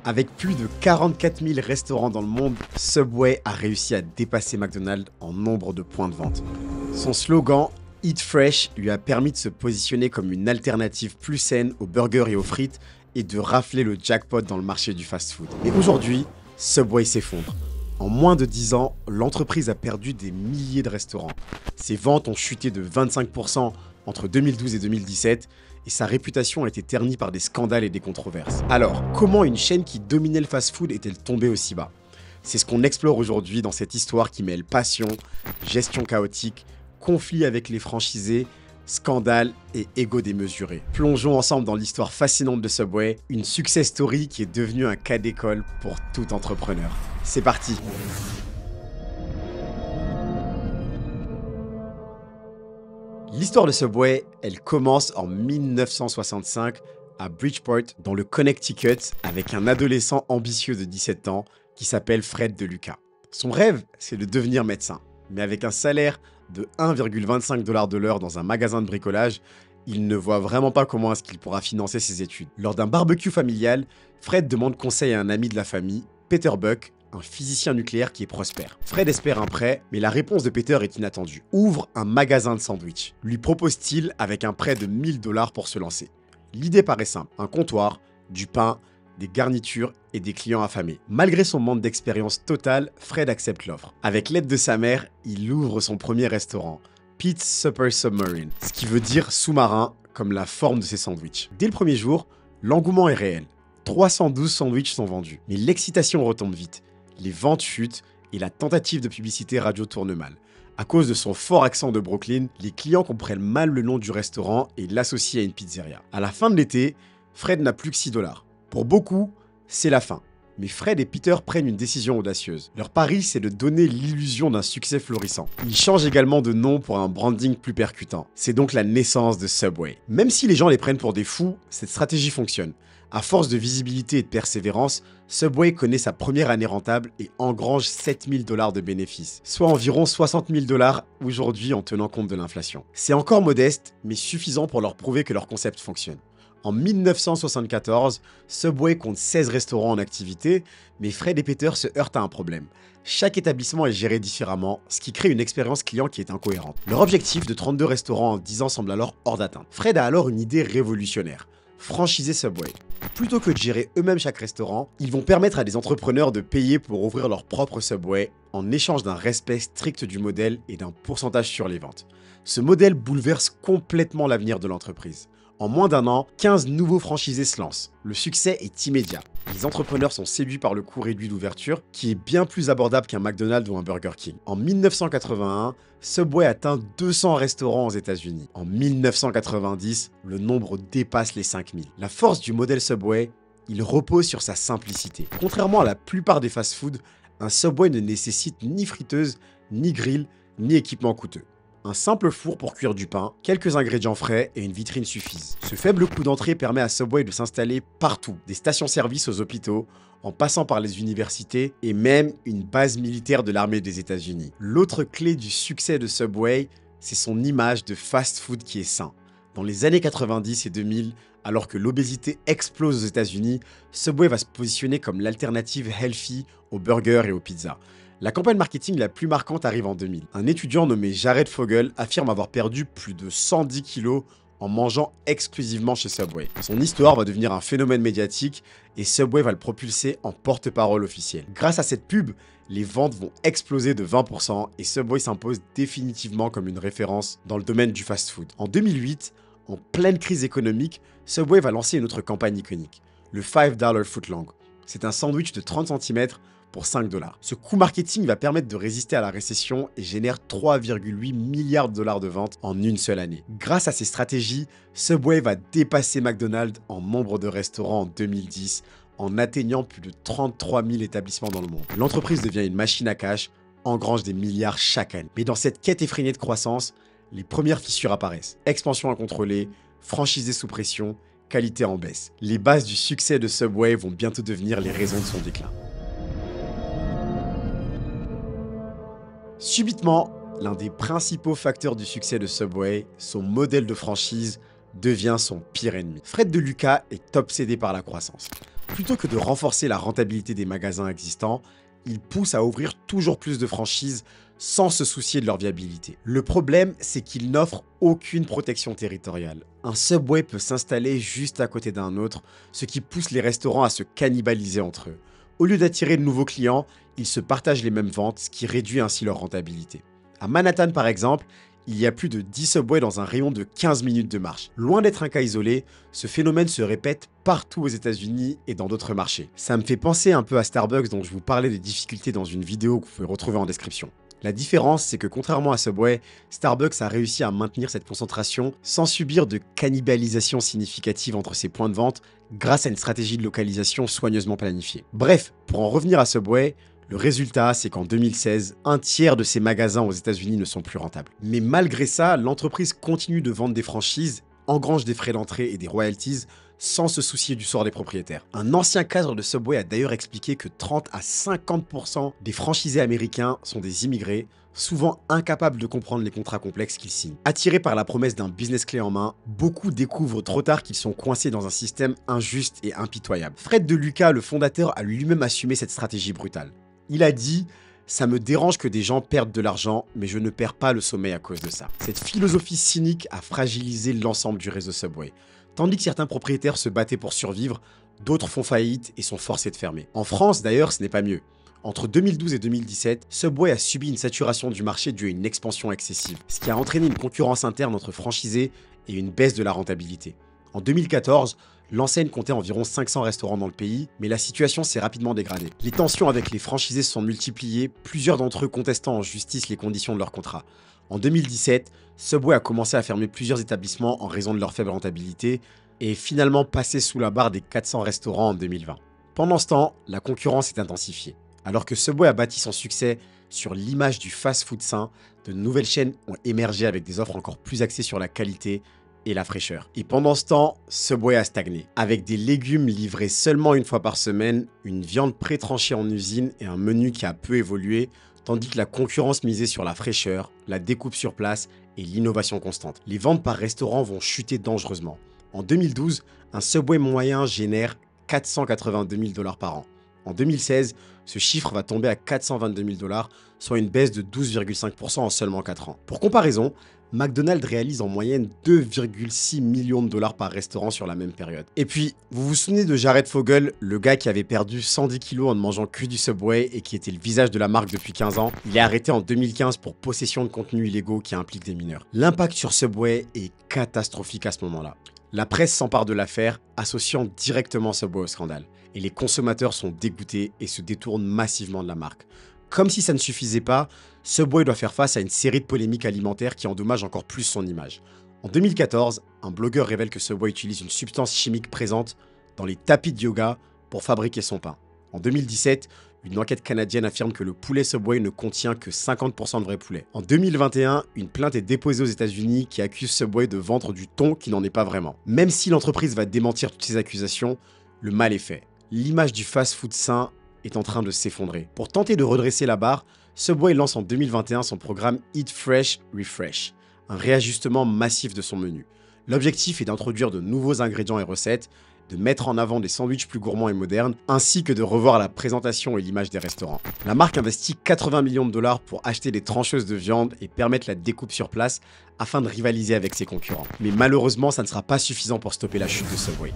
Avec plus de 44 000 restaurants dans le monde, Subway a réussi à dépasser McDonald's en nombre de points de vente. Son slogan Eat Fresh lui a permis de se positionner comme une alternative plus saine aux burgers et aux frites et de rafler le jackpot dans le marché du fast-food. Mais aujourd'hui, Subway s'effondre. En moins de 10 ans, l'entreprise a perdu des milliers de restaurants. Ses ventes ont chuté de 25% entre 2012 et 2017 et sa réputation a été ternie par des scandales et des controverses. Alors, comment une chaîne qui dominait le fast-food est-elle tombée aussi bas? C'est ce qu'on explore aujourd'hui dans cette histoire qui mêle passion, gestion chaotique, conflit avec les franchisés, scandale et ego démesuré. Plongeons ensemble dans l'histoire fascinante de Subway, une success story qui est devenue un cas d'école pour tout entrepreneur. C'est parti! L'histoire de Subway, elle commence en 1965 à Bridgeport, dans le Connecticut, avec un adolescent ambitieux de 17 ans qui s'appelle Fred DeLuca. Son rêve, c'est de devenir médecin, mais avec un salaire de 1,25 $ de l'heure dans un magasin de bricolage, il ne voit vraiment pas comment est-ce qu'il pourra financer ses études. Lors d'un barbecue familial, Fred demande conseil à un ami de la famille, Peter Buck, un physicien nucléaire qui est prospère. Fred espère un prêt, mais la réponse de Peter est inattendue. Ouvre un magasin de sandwich. Lui propose-t-il avec un prêt de 1 000 $ pour se lancer. L'idée paraît simple, un comptoir, du pain, des garnitures et des clients affamés. Malgré son manque d'expérience totale, Fred accepte l'offre. Avec l'aide de sa mère, il ouvre son premier restaurant, Pete's Super Submarine, ce qui veut dire sous-marin comme la forme de ses sandwichs. Dès le premier jour, l'engouement est réel. 312 sandwichs sont vendus, mais l'excitation retombe vite. Les ventes chutent et la tentative de publicité radio tourne mal. À cause de son fort accent de Brooklyn, les clients comprennent mal le nom du restaurant et l'associent à une pizzeria. À la fin de l'été, Fred n'a plus que 6 $. Pour beaucoup, c'est la fin. Mais Fred et Peter prennent une décision audacieuse. Leur pari, c'est de donner l'illusion d'un succès florissant. Ils changent également de nom pour un branding plus percutant. C'est donc la naissance de Subway. Même si les gens les prennent pour des fous, cette stratégie fonctionne. À force de visibilité et de persévérance, Subway connaît sa première année rentable et engrange 7 000 $ de bénéfices, soit environ 60 000 $ aujourd'hui en tenant compte de l'inflation. C'est encore modeste, mais suffisant pour leur prouver que leur concept fonctionne. En 1974, Subway compte 16 restaurants en activité, mais Fred et Peter se heurtent à un problème. Chaque établissement est géré différemment, ce qui crée une expérience client qui est incohérente. Leur objectif de 32 restaurants en 10 ans semble alors hors d'atteinte. Fred a alors une idée révolutionnaire: franchiser Subway. Plutôt que de gérer eux-mêmes chaque restaurant, ils vont permettre à des entrepreneurs de payer pour ouvrir leur propre Subway en échange d'un respect strict du modèle et d'un pourcentage sur les ventes. Ce modèle bouleverse complètement l'avenir de l'entreprise. En moins d'un an, 15 nouveaux franchisés se lancent. Le succès est immédiat. Les entrepreneurs sont séduits par le coût réduit d'ouverture, qui est bien plus abordable qu'un McDonald's ou un Burger King. En 1981, Subway atteint 200 restaurants aux États-Unis. En 1990, le nombre dépasse les 5000. La force du modèle Subway, il repose sur sa simplicité. Contrairement à la plupart des fast-foods, un Subway ne nécessite ni friteuse, ni grill, ni équipement coûteux. Un simple four pour cuire du pain, quelques ingrédients frais et une vitrine suffisent. Ce faible coût d'entrée permet à Subway de s'installer partout, des stations-service aux hôpitaux, en passant par les universités et même une base militaire de l'armée des États-Unis. L'autre clé du succès de Subway, c'est son image de fast-food qui est sain. Dans les années 90 et 2000, alors que l'obésité explose aux États-Unis, Subway va se positionner comme l'alternative healthy aux burgers et aux pizzas. La campagne marketing la plus marquante arrive en 2000. Un étudiant nommé Jared Fogle affirme avoir perdu plus de 110 kilos en mangeant exclusivement chez Subway. Son histoire va devenir un phénomène médiatique et Subway va le propulser en porte-parole officiel. Grâce à cette pub, les ventes vont exploser de 20% et Subway s'impose définitivement comme une référence dans le domaine du fast-food. En 2008, en pleine crise économique, Subway va lancer une autre campagne iconique, le $5 footlong. C'est un sandwich de 30 cm pour 5 $. Ce coût marketing va permettre de résister à la récession et génère 3,8 milliards de $ de ventes en une seule année. Grâce à ces stratégies, Subway va dépasser McDonald's en nombre de restaurants en 2010 en atteignant plus de 33 000 établissements dans le monde. L'entreprise devient une machine à cash, engrange des milliards chaque année. Mais dans cette quête effrénée de croissance, les premières fissures apparaissent. Expansion incontrôlée, franchisés sous pression, qualité en baisse. Les bases du succès de Subway vont bientôt devenir les raisons de son déclin. Subitement, l'un des principaux facteurs du succès de Subway, son modèle de franchise, devient son pire ennemi. Fred DeLuca est obsédé par la croissance. Plutôt que de renforcer la rentabilité des magasins existants, ils poussent à ouvrir toujours plus de franchises sans se soucier de leur viabilité. Le problème, c'est qu'ils n'offrent aucune protection territoriale. Un Subway peut s'installer juste à côté d'un autre, ce qui pousse les restaurants à se cannibaliser entre eux. Au lieu d'attirer de nouveaux clients, ils se partagent les mêmes ventes, ce qui réduit ainsi leur rentabilité. À Manhattan par exemple, il y a plus de 10 Subway dans un rayon de 15 minutes de marche. Loin d'être un cas isolé, ce phénomène se répète partout aux États-Unis et dans d'autres marchés. Ça me fait penser un peu à Starbucks dont je vous parlais des difficultés dans une vidéo que vous pouvez retrouver en description. La différence, c'est que contrairement à Subway, Starbucks a réussi à maintenir cette concentration sans subir de cannibalisation significative entre ses points de vente grâce à une stratégie de localisation soigneusement planifiée. Bref, pour en revenir à Subway, le résultat, c'est qu'en 2016, un tiers de ces magasins aux États-Unis ne sont plus rentables. Mais malgré ça, l'entreprise continue de vendre des franchises, engrange des frais d'entrée et des royalties sans se soucier du sort des propriétaires. Un ancien cadre de Subway a d'ailleurs expliqué que 30 à 50% des franchisés américains sont des immigrés, souvent incapables de comprendre les contrats complexes qu'ils signent. Attirés par la promesse d'un business clé en main, beaucoup découvrent trop tard qu'ils sont coincés dans un système injuste et impitoyable. Fred De Luca, le fondateur, a lui-même assumé cette stratégie brutale. Il a dit « Ça me dérange que des gens perdent de l'argent, mais je ne perds pas le sommeil à cause de ça. » Cette philosophie cynique a fragilisé l'ensemble du réseau Subway. Tandis que certains propriétaires se battaient pour survivre, d'autres font faillite et sont forcés de fermer. En France, d'ailleurs, ce n'est pas mieux. Entre 2012 et 2017, Subway a subi une saturation du marché due à une expansion excessive, ce qui a entraîné une concurrence interne entre franchisés et une baisse de la rentabilité. En 2014, l'enseigne comptait environ 500 restaurants dans le pays, mais la situation s'est rapidement dégradée. Les tensions avec les franchisés se sont multipliées, plusieurs d'entre eux contestant en justice les conditions de leur contrat. En 2017, Subway a commencé à fermer plusieurs établissements en raison de leur faible rentabilité et est finalement passé sous la barre des 400 restaurants en 2020. Pendant ce temps, la concurrence s'est intensifiée. Alors que Subway a bâti son succès sur l'image du fast-food sain, de nouvelles chaînes ont émergé avec des offres encore plus axées sur la qualité et la fraîcheur. Et pendant ce temps, Subway a stagné. Avec des légumes livrés seulement une fois par semaine, une viande pré-tranchée en usine et un menu qui a peu évolué, tandis que la concurrence misait sur la fraîcheur, la découpe sur place et l'innovation constante. Les ventes par restaurant vont chuter dangereusement. En 2012, un Subway moyen génère 482 000 $ par an. En 2016, ce chiffre va tomber à 422 000 $, soit une baisse de 12,5% en seulement 4 ans. Pour comparaison, McDonald's réalise en moyenne 2,6 millions de dollars par restaurant sur la même période. Et puis, vous vous souvenez de Jared Fogle, le gars qui avait perdu 110 kilos en ne mangeant que du Subway et qui était le visage de la marque depuis 15 ans? Il est arrêté en 2015 pour possession de contenus illégaux qui impliquent des mineurs. L'impact sur Subway est catastrophique à ce moment-là. La presse s'empare de l'affaire, associant directement Subway au scandale. Et les consommateurs sont dégoûtés et se détournent massivement de la marque. Comme si ça ne suffisait pas, Subway doit faire face à une série de polémiques alimentaires qui endommagent encore plus son image. En 2014, un blogueur révèle que Subway utilise une substance chimique présente dans les tapis de yoga pour fabriquer son pain. En 2017, une enquête canadienne affirme que le poulet Subway ne contient que 50% de vrai poulet. En 2021, une plainte est déposée aux États-Unis qui accuse Subway de vendre du thon qui n'en est pas vraiment. Même si l'entreprise va démentir toutes ces accusations, le mal est fait. L'image du fast-food sain est en train de s'effondrer. Pour tenter de redresser la barre, Subway lance en 2021 son programme Eat Fresh, Refresh, un réajustement massif de son menu. L'objectif est d'introduire de nouveaux ingrédients et recettes, de mettre en avant des sandwichs plus gourmands et modernes, ainsi que de revoir la présentation et l'image des restaurants. La marque investit 80 millions de dollars pour acheter des trancheuses de viande et permettre la découpe sur place afin de rivaliser avec ses concurrents. Mais malheureusement, ça ne sera pas suffisant pour stopper la chute de Subway.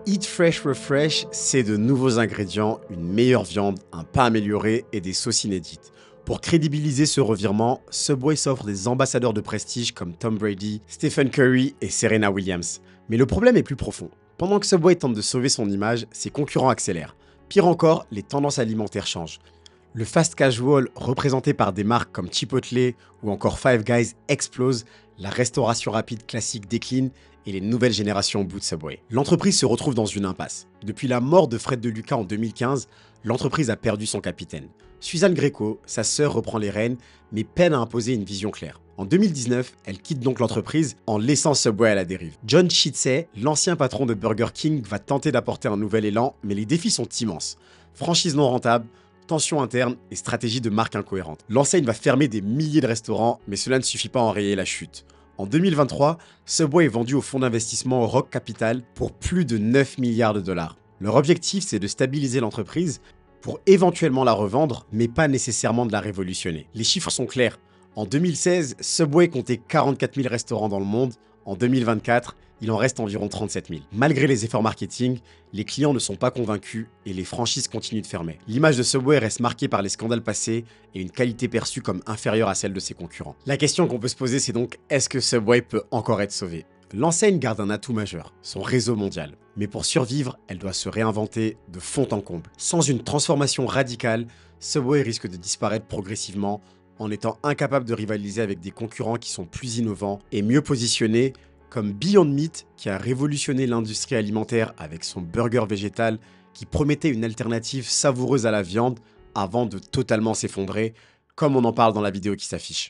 Eat Fresh Refresh, c'est de nouveaux ingrédients, une meilleure viande, un pain amélioré et des sauces inédites. Pour crédibiliser ce revirement, Subway s'offre des ambassadeurs de prestige comme Tom Brady, Stephen Curry et Serena Williams. Mais le problème est plus profond. Pendant que Subway tente de sauver son image, ses concurrents accélèrent. Pire encore, les tendances alimentaires changent. Le fast casual, représenté par des marques comme Chipotle ou encore Five Guys, explose, la restauration rapide classique décline et les nouvelles générations boutent Subway. L'entreprise se retrouve dans une impasse. Depuis la mort de Fred De Luca en 2015, l'entreprise a perdu son capitaine. Suzanne Greco, sa sœur, reprend les rênes, mais peine à imposer une vision claire. En 2019, elle quitte donc l'entreprise en laissant Subway à la dérive. John Chidsey, l'ancien patron de Burger King, va tenter d'apporter un nouvel élan, mais les défis sont immenses. Franchise non rentable, tensions internes et stratégie de marque incohérente. L'enseigne va fermer des milliers de restaurants, mais cela ne suffit pas à enrayer la chute. En 2023, Subway est vendu au fonds d'investissement Rock Capital pour plus de 9 milliards de dollars. Leur objectif, c'est de stabiliser l'entreprise pour éventuellement la revendre, mais pas nécessairement de la révolutionner. Les chiffres sont clairs. En 2016, Subway comptait 44 000 restaurants dans le monde. En 2024, il en reste environ 37 000. Malgré les efforts marketing, les clients ne sont pas convaincus et les franchises continuent de fermer. L'image de Subway reste marquée par les scandales passés et une qualité perçue comme inférieure à celle de ses concurrents. La question qu'on peut se poser, c'est donc, est-ce que Subway peut encore être sauvé? L'enseigne garde un atout majeur, son réseau mondial. Mais pour survivre, elle doit se réinventer de fond en comble. Sans une transformation radicale, Subway risque de disparaître progressivement en étant incapable de rivaliser avec des concurrents qui sont plus innovants et mieux positionnés, comme Beyond Meat, qui a révolutionné l'industrie alimentaire avec son burger végétal qui promettait une alternative savoureuse à la viande avant de totalement s'effondrer, comme on en parle dans la vidéo qui s'affiche.